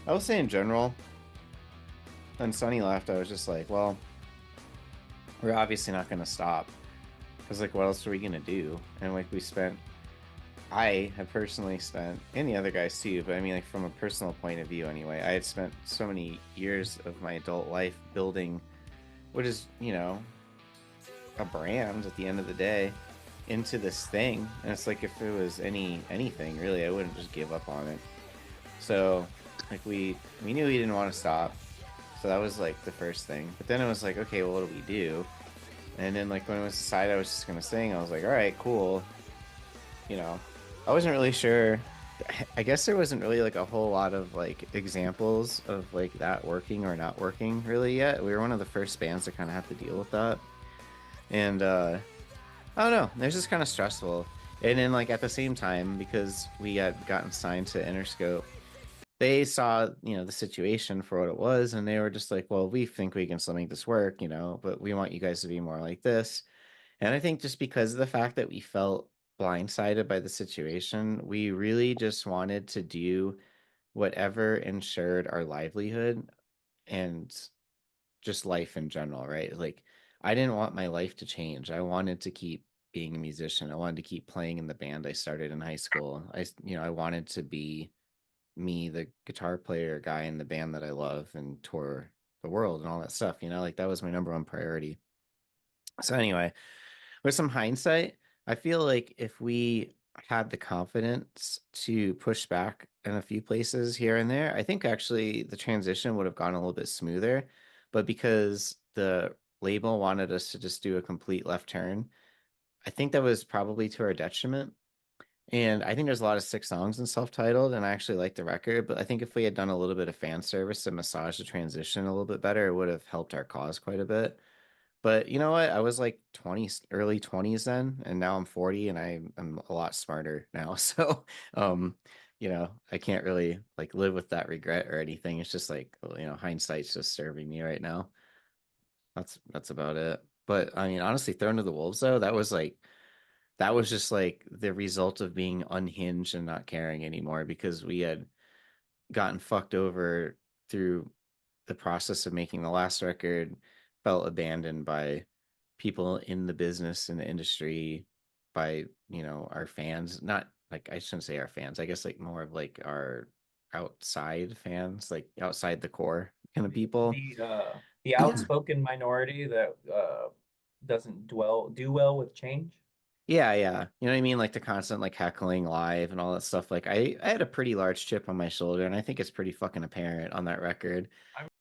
I will say in general, when Sonny left, I was just like, well, we're obviously not going to stop. Because, like, what else are we going to do? And, like, I have personally spent, and the other guys too, but I mean, like, from a personal point of view anyway, I had spent so many years of my adult life building what is, a brand at the end of the day into this thing. And it's like, if it was anything really, I wouldn't just give up on it. So, like, we knew we didn't want to stop. So that was like the first thing. But then it was like, okay, well, what do we do? And then, like, when it was decided I was just gonna sing, I was like, all right, cool. You know, I wasn't really sure. I guess there wasn't really like a whole lot of like examples of like that working or not working really yet. We were one of the first bands to kind of have to deal with that. And I don't know, it was just kind of stressful. And then, like, at the same time, because we had gotten signed to Interscope, they saw, the situation for what it was, and they were just like, well, we think we can still make this work, but we want you guys to be more like this. And I think just because of the fact that we felt blindsided by the situation, we really just wanted to do whatever ensured our livelihood and just life in general, right? Like, I didn't want my life to change. I wanted to keep being a musician. I wanted to keep playing in the band I started in high school. I wanted to be me, the guitar player guy in the band that I love and tour the world and all that stuff, like that was my number one priority. So anyway, with some hindsight, I feel like if we had the confidence to push back in a few places here and there, I think actually the transition would have gone a little bit smoother. But because the label wanted us to just do a complete left turn, I think that was probably to our detriment. And I think there's a lot of sick songs in self-titled, and I actually like the record. But I think if we had done a little bit of fan service to massage the transition a little bit better, it would have helped our cause quite a bit. But you know what? I was like 20, early 20s then, and now I'm 40 and I'm a lot smarter now. So, um, I can't really like live with that regret or anything. It's just like, hindsight's just serving me right now. That's about it. But I mean, honestly, Thrown to the Wolves though, that was just like the result of being unhinged and not caring anymore because we had gotten fucked over through the process of making the last record, felt abandoned by people in the business and the industry, by our fans. Not like, I shouldn't say our fans, I guess like more of like our outside fans, like outside the core kind of people. The outspoken minority that doesn't do well with change. Yeah, you know what I mean, like the constant like heckling live and all that stuff. Like I had a pretty large chip on my shoulder, and I think it's pretty fucking apparent on that record.